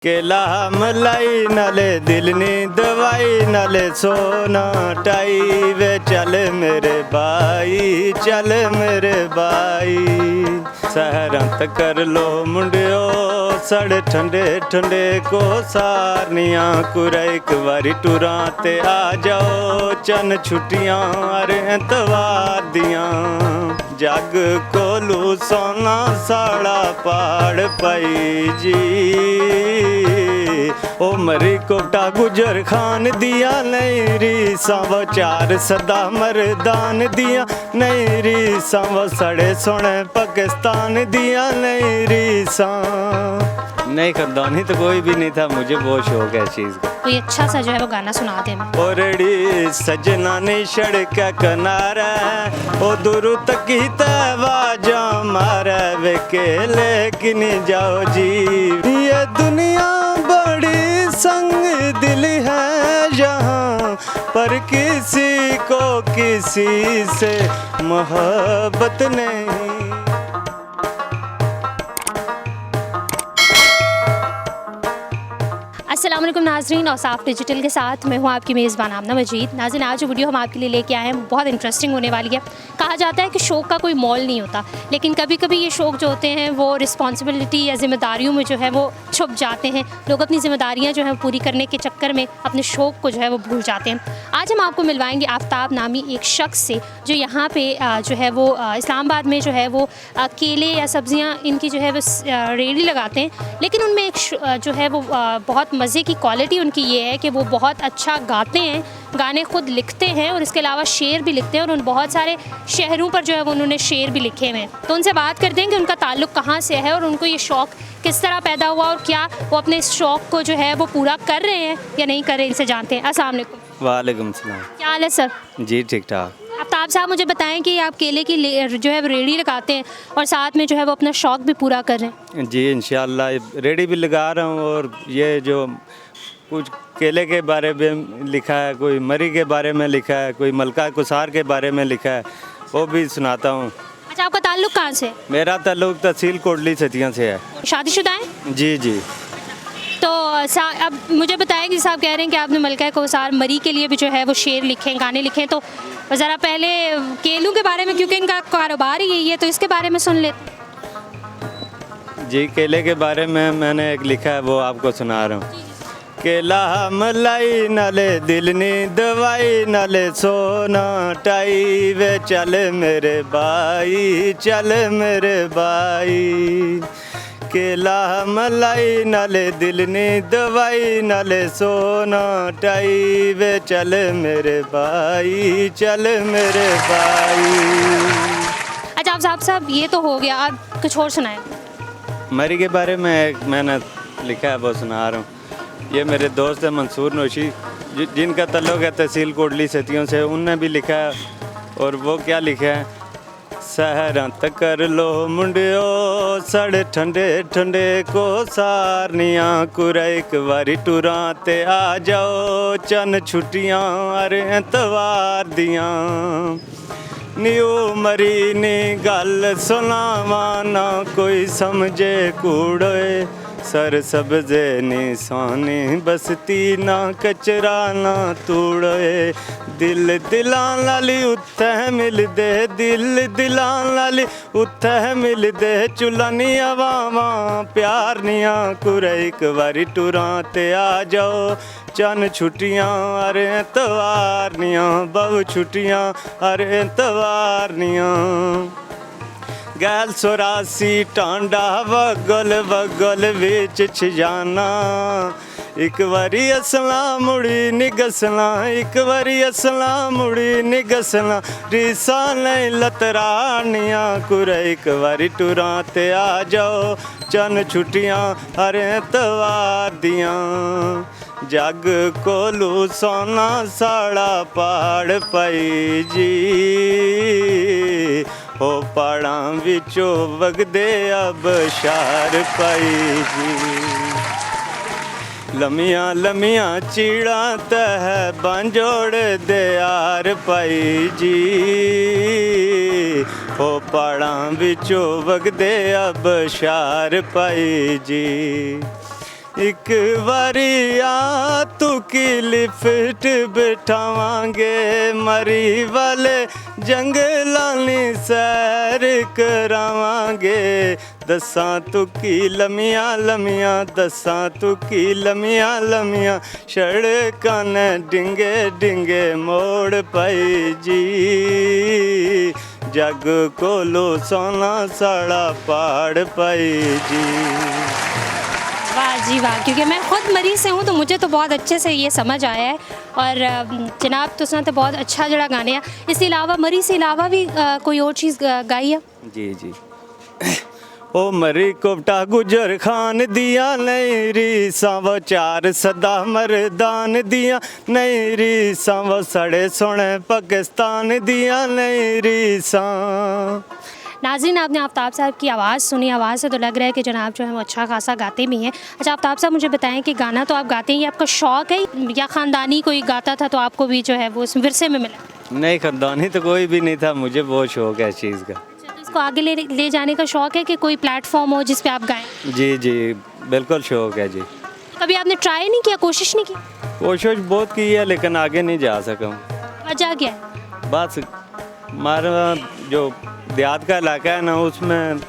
केला मलाई नाले दिल नी दवाई नाले सोना टाई वे चल मेरे भाई चल मेरे भाई सहरा कर लो मुंडियो सड़ ठंडे ठंडे को सारनिया कुरा एक बारी टुरा ते आ जाओ चन छुट्टियां अरे एतवार दियां जग कोलू सोना साड़ा पाड़ पाई जी ओ मरी कोटा गुजर खान दिया नहीं रीसा वो चार सदा मरदान दिया नहीं रीसा वो सड़े सोने पाकिस्तान दिया नहीं रीसा नहीं खरदानी तो कोई भी नहीं था, मुझे बहुत शौक है इस चीज़ का। कोई अच्छा सा जो है वो गाना सुना दे। ओरड़ी सजना ने सड़क किनारा ओ दूर तक ही तवाजा मारा वे के लेकिन जाओ जी ये दुनिया बड़ी संग दिल है यहाँ पर किसी को किसी से मोहब्बत नहीं। अस्सलाम वालेकुम नाज़रीन, औसाफ डिजिटल के साथ मैं हूँ आपकी मेज़बान आमना मजीद। नाज़रीन, आज जो वीडियो हम आपके लिए लेके आए हैं बहुत इंटरेस्टिंग होने वाली है। कहा जाता है कि शौक़ का कोई मोल नहीं होता, लेकिन कभी कभी ये शौक़ जो होते हैं वो रिस्पॉन्सिबिलिटी या ज़िम्मेदारियों में जो है वो छुप जाते हैं। लोग अपनी ज़िम्मेदारियाँ जो है पूरी करने के चक्कर में अपने शौक़ को जो है वो भूल जाते हैं। आज हम आपको मिलवाएंगे आफ्ताब नामी एक शख्स से जो यहाँ पर जो है वो इस्लामाबाद में जो है वो केले या सब्ज़ियाँ इनकी जो है वो रेडी लगाते हैं। लेकिन उनमें एक जो है वो बहुत मज़े की क्वालिटी उनकी ये है कि वो बहुत अच्छा गाते हैं, गाने खुद लिखते हैं और इसके अलावा शेर भी लिखते हैं और उन बहुत सारे शहरों पर जो है वो उन्होंने शेर भी लिखे हुए हैं। तो उनसे बात करते हैं कि उनका ताल्लुक़ कहाँ से है और उनको ये शौक़ किस तरह पैदा हुआ और क्या वो अपने इस शौक़ को जो है वो पूरा कर रहे हैं या नहीं कर रहे। इनसे जानते हैं। अस्सलाम वालेकुम। वालेकुम सलाम। क्या हाल है सर? जी ठीक ठाक। आफ्ताब साहब, मुझे बताएं कि आप केले की जो है रेडी लगाते हैं और साथ में जो है वो अपना शौक़ भी पूरा कर रहे हैं। जी इंशाल्लाह रेडी भी लगा रहा हूँ और ये जो कुछ केले के बारे में लिखा है, कोई मरी के बारे में लिखा है, कोई मलका कुसार के बारे में लिखा है, वो भी सुनाता हूँ। अच्छा, आपका ताल्लुक़ कहाँ से? मेरा ताल्लुक़ तहसील कोटली सतिया से है। शादीशुदा हैं? जी जी। तो अब मुझे बताएं कि साहब कह रहे हैं कि आपने मलका कुसार मरी के लिए भी जो है वो शेर लिखे हैं, गाने लिखे हैं, तो ज़रा पहले केलों के बारे में, क्योंकि इनका कारोबार ही यही है, तो इसके बारे में सुन लेते। जी केले के बारे में मैंने एक लिखा है, वो आपको सुना रहा हूँ। केला मलाई नाले दिल नी दवाई नाले सोना टाई वे चल मेरे भाई चल मेरे भाई केला मलाई नाले दिल नी दवाई नाले सोना टाई वे चल मेरे भाई चल मेरे भाई। अच्छा आप साहब ये तो हो गया, आप कुछ और सुनाएं। मरी के बारे में एक मैंने लिखा है, वो सुना रहा हूँ। ये मेरे दोस्त है मंसूर नोशी, जिनका ताल्लुक़ है तहसील कोटली सतियों से, उनने भी लिखा है। और वो क्या लिखा है, सहरा कर लो मुंडियो सड़ ठंडे ठंडे को सारनिया कुरा एक बारी टुरा ते आ जाओ चन छुट्टियां अरे एतवार दियां न्यू मरी नी गल सुनावा ना कोई समझे कूड़े सर सब्जे निशानी बसती ना कचरा ना तूड़े दिल दिलां लाली उत्थे मिल दे दिल दिलां लाली उत्थे मिल दे चुलानी आवामा प्यार निया कुरे एक बारी टुरां ते आ जाओ चन छुट्टियां अरे तवार निया बहु छुट्टियां अरे तवार निया गैल 84 टांडा वगल वगल विच छजाना एक बारी असला मुड़ी निगसना एक बारी असला मुड़ी निगसना रीसा नहीं लतरानिया कुरा एक बारी टुरा ते आ जाओ चन छुट्टियां अरे तवार दियां जग कोलू सोना साड़ा पाड़ पाई जी हो पहाड़ा विचों वगदे अब शार पाई जी लमिया लमिया चीड़ा तह बांजोड़ दे यार पाई जी हो पहाड़ा विचों वगदे अब शार पाई जी एक बारी आ तू की लिफ्ट बिठावांगे मरी वाले जंगलां नी सैर करावांगे दसां तू की लमियां लमियां दसां तू की लमियां लमियां सड़कां ने डिंगे डिंगे मोड़ पाई जी जग कोलो सोना साड़ा पहाड़ पाई जी। वाह जी वाह, क्योंकि मैं खुद मरी से हूँ तो मुझे तो बहुत अच्छे से ये समझ आया है। और जनाब तुसां तो बहुत अच्छा जड़ा गाने आ, इसके अलावा मरी से अलावा भी कोई और चीज़ गाई है? जी जी ओ मरी कोटा गुजर खान दिया नहीं रीसा वो चार सदा मरदान दिया नहीं रीसा वो सड़े सोने पाकिस्तान दिया नहीं रीसा। नाज़रीन, आपने आफ्ताब साहब की आवाज़ सुनी, आवाज़ से तो लग रहा है कि जनाब जो है वो अच्छा खासा गाते भी हैं। अच्छा आफ्ताब साहब, मुझे बताएं कि गाना तो आप गाते हैं, ये आपका शौक़ है या ख़ानदानी कोई गाता था तो आपको भी जो है वो उस विरसे में मिला? नहीं, ख़ानदानी तो कोई भी नहीं था, मुझे बहुत शौक़ है इस चीज़ का। अच्छा, तो इसको आगे ले जाने का शौक़ है कि कोई प्लेटफॉर्म हो जिस पर आप गाएँ? जी जी बिल्कुल शौक़ है जी। कभी आपने ट्राई नहीं किया, कोशिश नहीं की? कोशिश बहुत की है लेकिन आगे नहीं जा सका हूँ। वजह क्या है? बस हमारा जो देहात का इलाका है ना उसमें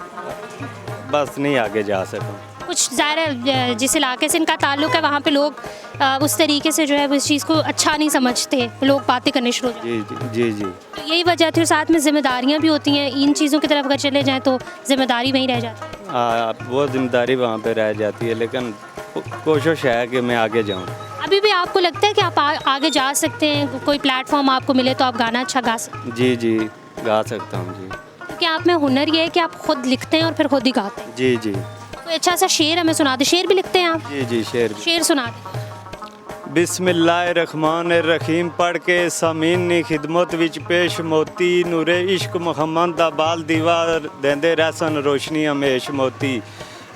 बस नहीं आगे जा सका। कुछ ज़ाहिर है जिस इलाके से इनका ताल्लुक़ है वहाँ पे लोग उस तरीके से जो है वो इस चीज़ को अच्छा नहीं समझते, लोग बातें करने शुरू हो जाते हैं। जी जी जी तो यही वजह थी, और साथ में ज़िम्मेदारियाँ भी होती हैं, इन चीज़ों की तरफ अगर चले जाएँ तो ज़िम्मेदारी वहीं रह जाती है। वो जिम्मेदारी वहाँ पे रह जाती है लेकिन कोशिश है कि मैं आगे जाऊँ। अभी भी आपको लगता है कि आप आगे जा सकते हैं, कोई प्लेटफॉर्म आपको मिले तो आप गाना अच्छा गा सकते हैं? जी जी गा सकता हूँ जी। क्योंकि आप में हुनर ये है कि आप खुद लिखते हैं और फिर खुद ही गाते हैं। जी जी। कोई अच्छा सा शेर हमें सुना दे। शेर भी लिखते हैं आप? जी जी शेर सुना दे। बिस्मिल्लाहिर्रहमानिर्रहीम पढ़ के सामीन नी खिदमत विच पेश मोती नूरे इश्क मुहम्मद दा बाल दीवार देंदे रहसन रोशनी हमेश मोती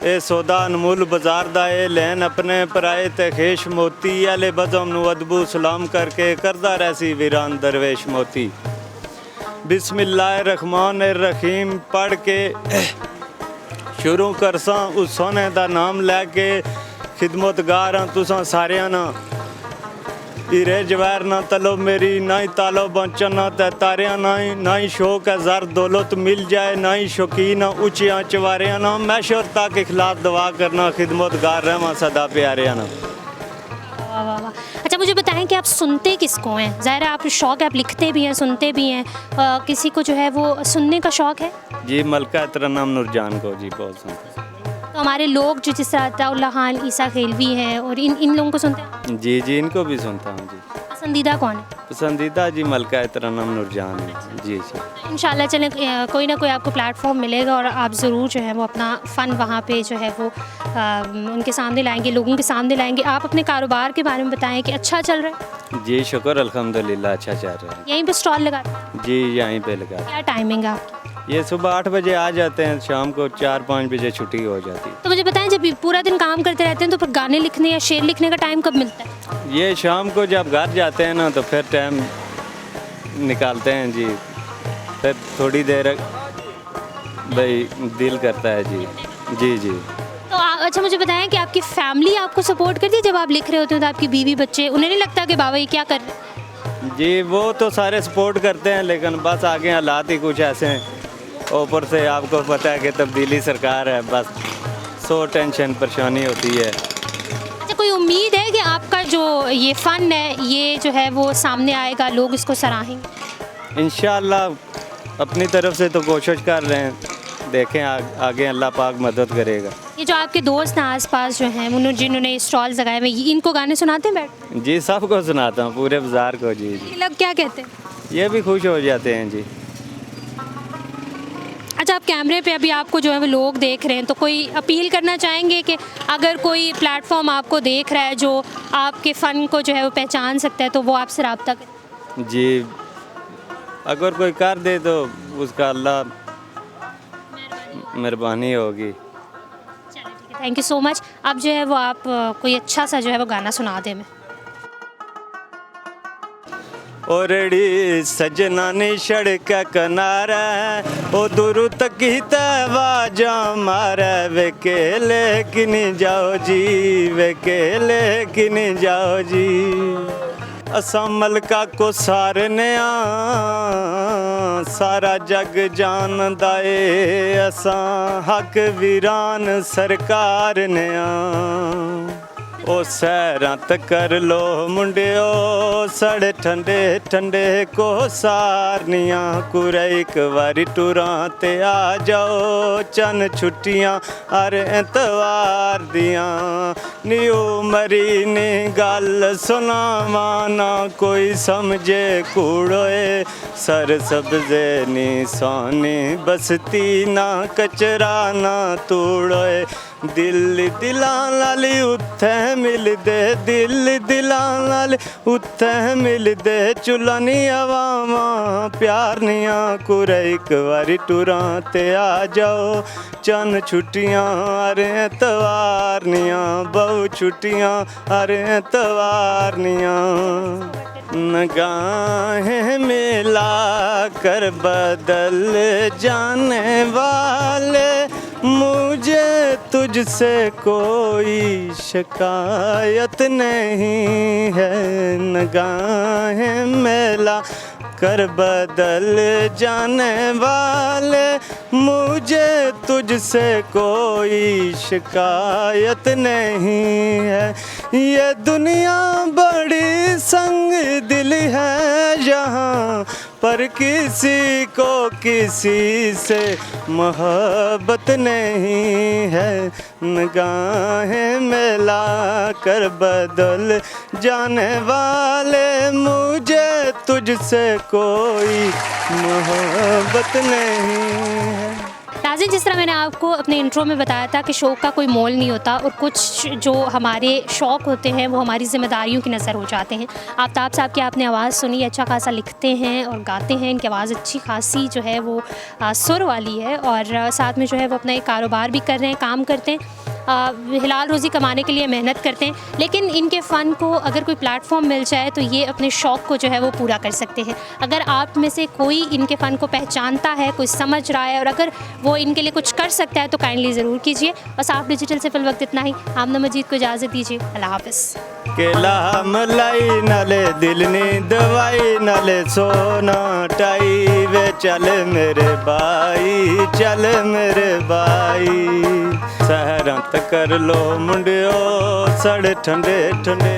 ए सौदा अनमोल बाजार दा ए लैन अपने पराए ते खेश मोती आले बज़म नु अदबू सलाम करके करदा रहसी वीरान दरवेश मोती। बिस्मिल्लाहिर्रहमानिर्रहीम पढ़ के शुरू करसां उस सोने दा नाम लैके खिदमतगार हां तुसां सारियां ना हीरे जवाहर ना तलो मेरी ना ही तालो बंचन ना ते तारियां ना ही शौक है ज़र दौलत मिल जाए ना ही शौकीन ऊंचियां चवारियां ना मैशरता के खिलाफ दवा करना खिदमतगार रहमा सदा प्यारियां ना। वाह वाह वाह। अच्छा मुझे बताएं कि आप सुनते किसको हैं? ज़ाहिर है आप शौक़ है, आप लिखते भी हैं, सुनते भी हैं, किसी को जो है वो सुनने का शौक़ है? जी मलका तरन्नुम नूरजान को जी बहुत सुनते हैं। तो हमारे लोग जो जिस तरह अताउल्लाह खान, ईसा खेलवी हैं और इन लोगों को सुनते हैं? जी जी इनको भी सुनता हूँ जी। पसंदीदा कौन है? पसंदीदा जी मलका तरन्नुम नूरजान है जी जी। इंशाल्लाह चलें, कोई ना कोई आपको प्लेटफॉर्म मिलेगा और आप ज़रूर जो है वो अपना फ़न वहाँ पे जो है वो उनके सामने लाएंगे, लोगों के सामने लाएंगे। आप अपने कारोबार के बारे में बताएं कि अच्छा चल रहा है? जी शुक्र अल्हम्दुलिल्लाह अच्छा चल रहा है। यहीं पे स्टॉल लगाते हैं? जी यहीं पे लगा। क्या टाइमिंग है आपकी? ये सुबह 8 बजे आ जाते हैं, शाम को 4-5 बजे छुट्टी हो जाती है। तो मुझे बताएं जब पूरा दिन काम करते रहते हैं तो फिर गाने लिखने या शेर लिखने का टाइम कब मिलता है? ये शाम को जब घर जाते हैं ना तो फिर टाइम निकालते हैं जी, फिर थोड़ी देर भाई दिल करता है जी। जी जी। तो अच्छा मुझे बताएं कि आपकी फैमिली आपको सपोर्ट करती है जब आप लिख रहे होते हैं तो आपकी बीवी बच्चे, उन्हें नहीं लगता कि बाबा ये क्या कर रहे हैं? जी वो तो सारे सपोर्ट करते हैं लेकिन बस आगे हालात ही कुछ ऐसे हैं, ऊपर से आपको पता है कि तब्दीली सरकार है, बस 100 टेंशन परेशानी होती है। अच्छा कोई उम्मीद है कि आपका जो ये फ़न है ये जो है वो सामने आएगा, लोग इसको सराहेंगे? इंशाअल्लाह अपनी तरफ से तो कोशिश कर रहे हैं, देखें आगे अल्लाह पाक मदद करेगा। ये जो आपके दोस्त हैं आसपास जो हैं उन्होंने जिन्होंने स्टॉल्स लगाए हुए, इनको गाने सुनाते हैं बैठ? जी सबको सुनाता हूँ, पूरे बाज़ार को। जी जी। ये लोग क्या कहते हैं? ये भी खुश हो जाते हैं जी। अच्छा आप कैमरे पे अभी आपको जो है वो लोग देख रहे हैं, तो कोई अपील करना चाहेंगे कि अगर कोई प्लेटफॉर्म आपको देख रहा है जो आपके फ़न को जो है वो पहचान सकता है तो वो आपसे रब्ता करे? जी अगर कोई कर दे तो उसका अल्लाह मेहरबानी होगी। चलिए ठीक है, थैंक यू सो मच। अब जो है वो आप कोई अच्छा सा जो है वो गाना सुना दें हमें। ओरड़ी सजना नी सड़क किनारा ओ दूर तक ही तवाजा मारे वे केले किनी जाओ जी वे केले किनी जाओ जी असा मलका को सारने सारा जग जानदा ए असा हक वीरान सरकार ने ओ सैरां त कर लो मुंडियो सड़े ठंडे ठंडे को सारनियां कुरे एक बारी टुरां ते आ जाओ चन छुट्टियां हर एतवार दियां नी उमरी नी गल सुनावां ना कोई समझे कूड़ोए सर सब्जे नी सोनी बसती ना कचरा ना तूड़ोए दिल दिलां नाल उत्थे मिलदे दिल दिलां नाल उत्थे मिलदे चुलानी अवामां प्यार नियां कुरे एक बारी टुरां ते आ जाओ चन छुट्टियां हर एतवार नियां बहु छुट्टियां हर एतवार नियां नगाहें मिला कर बदल जाने वाले मुझे तुझसे कोई शिकायत नहीं है नगाहें मिला कर बदल जाने वाले मुझे तुझसे कोई शिकायत नहीं है ये दुनिया बड़ी संग दिल है यहाँ पर किसी को किसी से मोहब्बत नहीं है निगाहें मिला कर बदल जाने वाले मुझे तुझसे कोई मोहब्बत नहीं है। नाज़रीन, जिस तरह मैंने आपको अपने इंट्रो में बताया था कि शौक़ का कोई मोल नहीं होता और कुछ जो हमारे शौक़ होते हैं वो हमारी ज़िम्मेदारियों की नज़र हो जाते हैं। आफ्ताब साहब की आपने आवाज़ सुनी, अच्छा खासा लिखते हैं और गाते हैं, इनकी आवाज़ अच्छी खासी जो है वो सुर वाली है और साथ में जो है वो अपना एक कारोबार भी कर रहे हैं, काम करते हैं, हिलाल रोज़ी कमाने के लिए मेहनत करते हैं, लेकिन इनके फ़न को अगर कोई प्लेटफॉर्म मिल जाए तो ये अपने शौक़ को जो है वो पूरा कर सकते हैं। अगर आप में से कोई इनके फ़न को पहचानता है, कोई समझ रहा है और अगर वो इनके लिए कुछ कर सकता है तो काइंडली ज़रूर कीजिए। और साफ डिजिटल से फिल वक्त इतना ही। आमना मजीद को इजाज़त दीजिए। अल्लाह हाफ़िज़। केला मलाई नाले दिल नी दवाई नाले सोना टाई वे चल मेरे भाई चल मेरे भाई सहरां त कर लो मुंडियो सड़ ठंडे ठंडे